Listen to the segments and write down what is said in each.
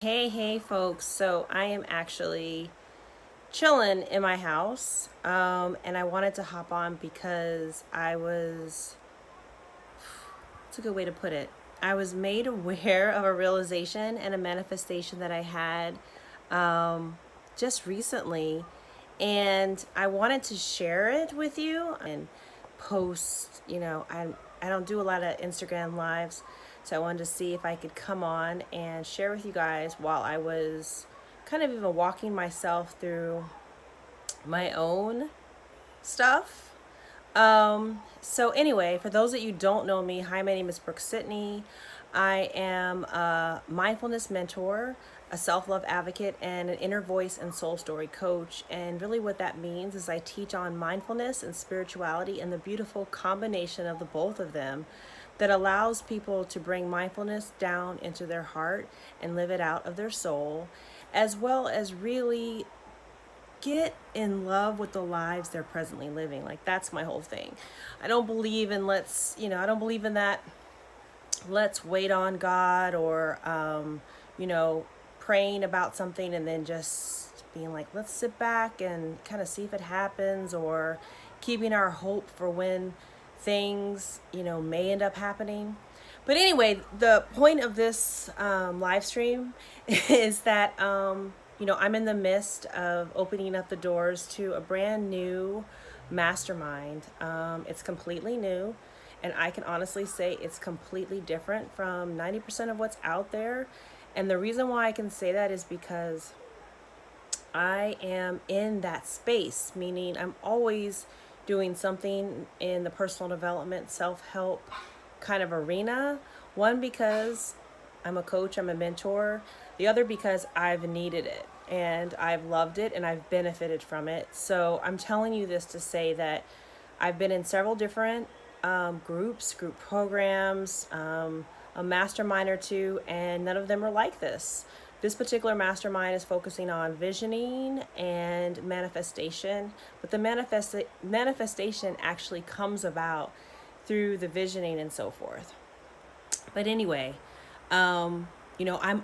Hey, folks. So I am actually chilling in my house, and I wanted to hop on because it's a good way to put it. I was made aware of a realization and a manifestation that I had just recently, and I wanted to share it with you and post. I don't do a lot of Instagram lives, so I wanted to see if I could come on and share with you guys while I was kind of even walking myself through my own stuff. So anyway, for those that you don't know me, hi, my name is Brooke-Sidney. I am a mindfulness mentor, a self-love advocate, and an inner voice and soul story coach. And really what that means is I teach on mindfulness and spirituality and the beautiful combination of the both of them that allows people to bring mindfulness down into their heart and live it out of their soul, as well as really get in love with the lives they're presently living. Like, that's my whole thing. I don't believe in I don't believe in that let's wait on God or praying about something and then just being like, let's sit back and kind of see if it happens, or keeping our hope for when things may end up happening. But anyway, the point of this live stream is that I'm in the midst of opening up the doors to a brand new mastermind. It's completely new, and I can honestly say it's completely different from 90% of what's out there. And the reason why I can say that is because I am in that space, meaning I'm always doing something in the personal development, self-help kind of arena. One, because I'm a coach, I'm a mentor. The other, because I've needed it and I've loved it and I've benefited from it. So I'm telling you this to say that I've been in several different group programs, a mastermind or two, and none of them are like this. This particular mastermind is focusing on visioning and manifestation, but the manifestation actually comes about through the visioning and so forth. But anyway, I'm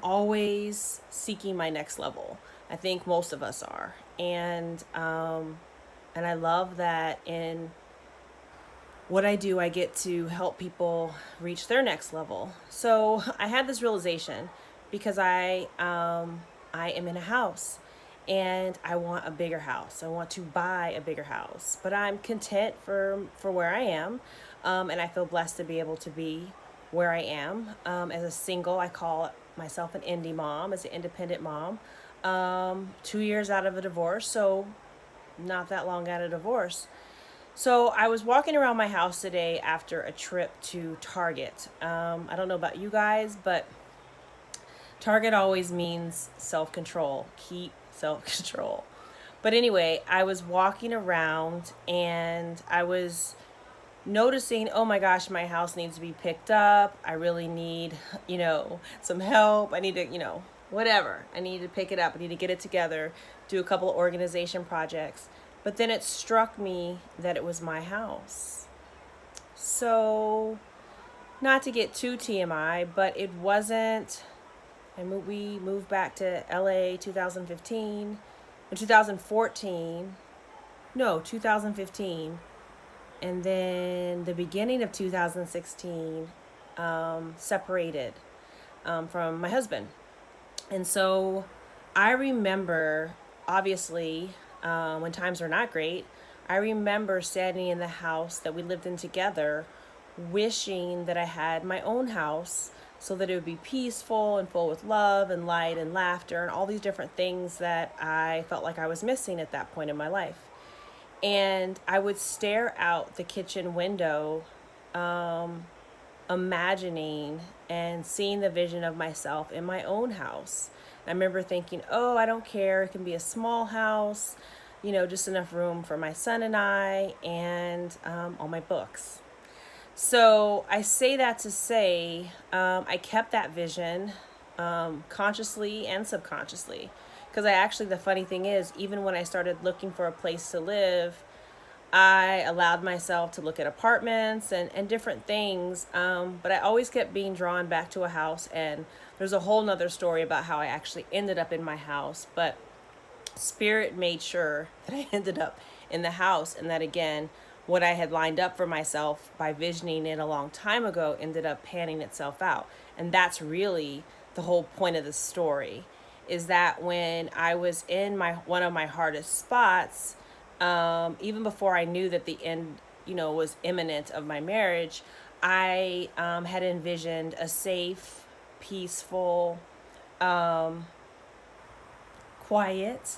always seeking my next level. I think most of us are, and I love that in what I do, I get to help people reach their next level. So I had this realization because I am in a house and I want a bigger house. I want to buy a bigger house, but I'm content for where I am, and I feel blessed to be able to be where I am. As a single, I call myself an indie mom, as an independent mom. 2 years out of a divorce, so not that long out of divorce. So I was walking around my house today after a trip to Target. I don't know about you guys, but Target always means self-control. Keep self-control. But anyway, I was walking around and I was noticing, oh my gosh, my house needs to be picked up. I really need, some help. I need to, whatever. I need to pick it up. I need to get it together, do a couple of organization projects. But then it struck me that it was my house. So, not to get too TMI, but it wasn't. We moved back to LA 2015, 2014. No, 2015. And then the beginning of 2016, separated from my husband. And so I remember, obviously, when times were not great, I remember standing in the house that we lived in together, wishing that I had my own house so that it would be peaceful and full with love and light and laughter and all these different things that I felt like I was missing at that point in my life. And I would stare out the kitchen window, imagining and seeing the vision of myself in my own house. I remember thinking, oh, I don't care. It can be a small house, just enough room for my son and I, and all my books. So I say that to say I kept that vision consciously and subconsciously. Because the funny thing is, even when I started looking for a place to live, I allowed myself to look at apartments and different things, but I always kept being drawn back to a house. And there's a whole nother story about how I actually ended up in my house, but Spirit made sure that I ended up in the house, and that again, what I had lined up for myself by visioning it a long time ago ended up panning itself out. And that's really the whole point of the story, is that when I was in my one of my hardest spots, even before I knew that the end, was imminent of my marriage, I had envisioned a safe, peaceful, quiet,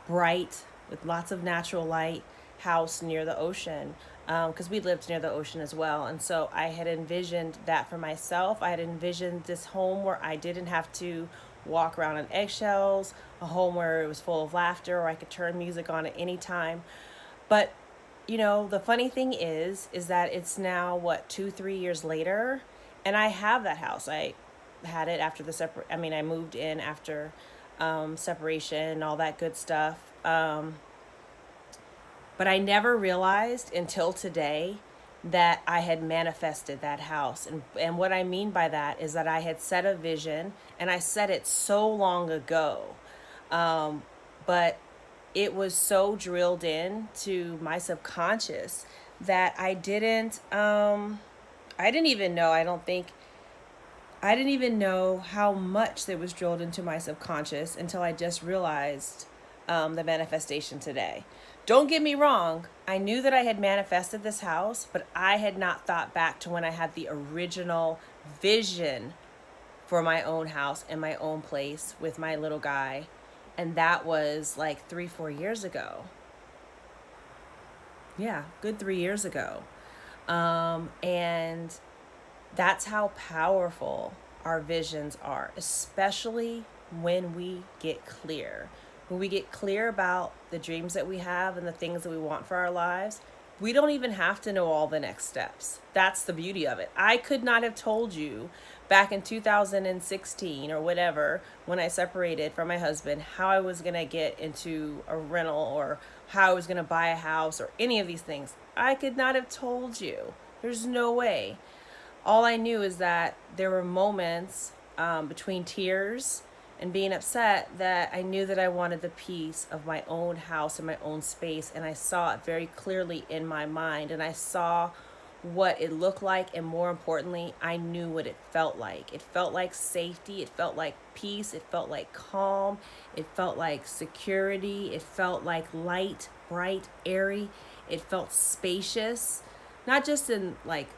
bright, with lots of natural light house near the ocean, because we lived near the ocean as well. And so I had envisioned that for myself. I had envisioned this home where I didn't have to walk around on eggshells, a home where it was full of laughter, or I could turn music on at any time. But the funny thing is that it's now what, 2-3 years later, and I have that house. I had it after I moved in after separation and all that good stuff. But I never realized until today that I had manifested that house. And what I mean by that is that I had set a vision, and I set it so long ago. But it was so drilled in to my subconscious that I didn't even know, I didn't even know how much that was drilled into my subconscious until I just realized the manifestation today. Don't get me wrong, I knew that I had manifested this house, but I had not thought back to when I had the original vision for my own house and my own place with my little guy. And that was like 3-4 years ago. Yeah, good 3 years ago. And that's how powerful our visions are, especially when we get clear. When we get clear about the dreams that we have and the things that we want for our lives, we don't even have to know all the next steps. That's the beauty of it. I could not have told you back in 2016 or whatever, when I separated from my husband, how I was going to get into a rental or how I was going to buy a house or any of these things. I could not have told you. There's no way. All I knew is that there were moments between tears and being upset that I knew that I wanted the peace of my own house and my own space. And I saw it very clearly in my mind. And I saw what it looked like. And more importantly, I knew what it felt like. It felt like safety. It felt like peace. It felt like calm. It felt like security. It felt like light, bright, airy. It felt spacious. Not just in like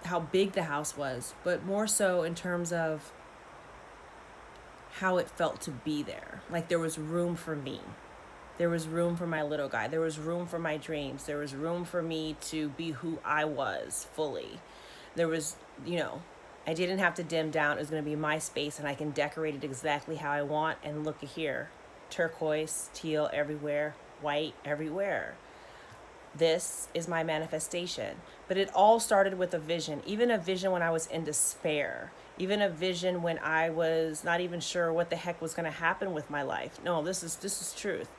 how big the house was, but more so in terms of how it felt to be there. Like there was room for me. There was room for my little guy. There was room for my dreams. There was room for me to be who I was fully. There was, I didn't have to dim down. It was going to be my space, and I can decorate it exactly how I want. And look at here, turquoise, teal everywhere, white everywhere. This is my manifestation. But it all started with a vision, even a vision when I was in despair, even a vision when I was not even sure what the heck was going to happen with my life. No, this is truth.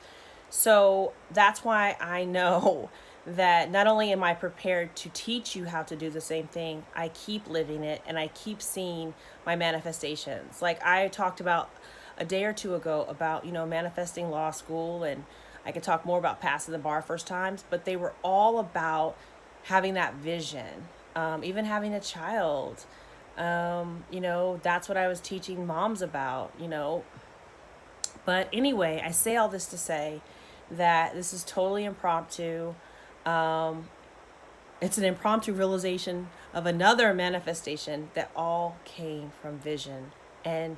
So that's why I know that not only am I prepared to teach you how to do the same thing, I keep living it and I keep seeing my manifestations. Like I talked about a day or two ago about, manifesting law school, and I could talk more about passing the bar first times, but they were all about having that vision, even having a child. That's what I was teaching moms about, But anyway, I say all this to say that this is totally impromptu. It's an impromptu realization of another manifestation that all came from vision. And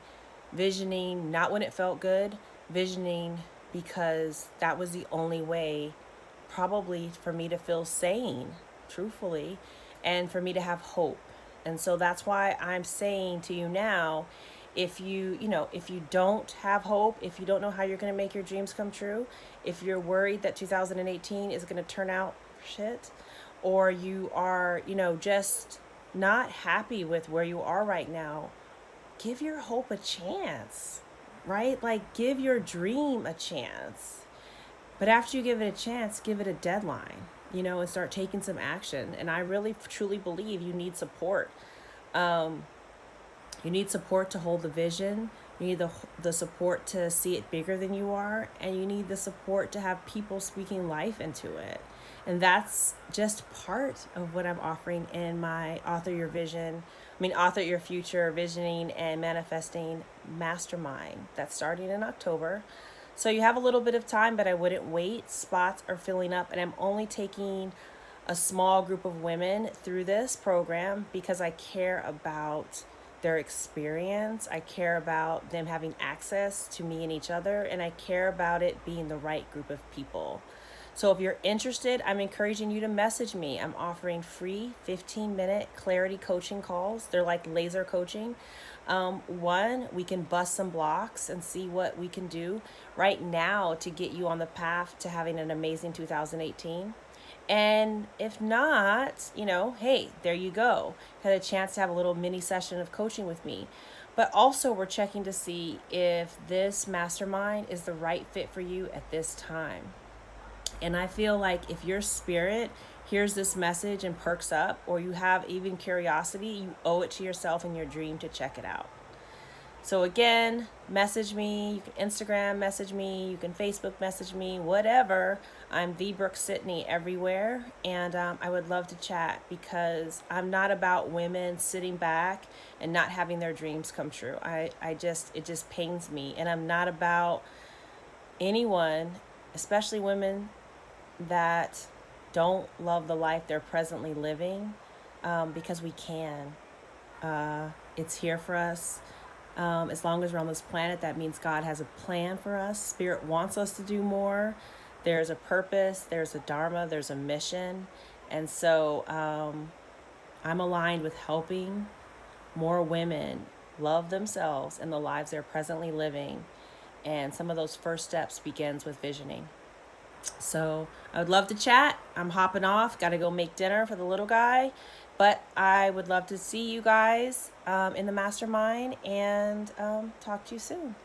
visioning, not when it felt good, visioning because that was the only way probably for me to feel sane, truthfully, and for me to have hope. And so that's why I'm saying to you now, if you don't have hope, if you don't know how you're going to make your dreams come true, if you're worried that 2018 is going to turn out shit, or you are, just not happy with where you are right now, give your hope a chance, right? Like give your dream a chance. But after you give it a chance, give it a deadline. and start taking some action. And I really truly believe you need support. Um, you need support to hold the vision. You need the support to see it bigger than you are. And you need the support to have people speaking life into it. And that's just part of what I'm offering in my Author Your Future Visioning and Manifesting Mastermind that's starting in October. So you have a little bit of time, but I wouldn't wait. Spots are filling up, and I'm only taking a small group of women through this program because I care about their experience. I care about them having access to me and each other, and I care about it being the right group of people. So if you're interested, I'm encouraging you to message me. I'm offering free 15-minute clarity coaching calls. They're like laser coaching. One, we can bust some blocks and see what we can do right now to get you on the path to having an amazing 2018. And if not, hey, there you go. Had a chance to have a little mini session of coaching with me. But also, we're checking to see if this mastermind is the right fit for you at this time. And I feel like if your spirit hears this message and perks up, or you have even curiosity, you owe it to yourself and your dream to check it out. So again, message me. You can Instagram message me. You can Facebook message me, whatever. I'm the Brooke-Sidney everywhere. And I would love to chat, because I'm not about women sitting back and not having their dreams come true. It just pains me. And I'm not about anyone, especially women, that don't love the life they're presently living, because we can. It's here for us. As long as we're on this planet, that means God has a plan for us. Spirit wants us to do more. There's a purpose, there's a dharma, there's a mission. And so I'm aligned with helping more women love themselves and the lives they're presently living. And some of those first steps begins with visioning. So I would love to chat. I'm hopping off. Got to go make dinner for the little guy. But I would love to see you guys in the mastermind, and talk to you soon.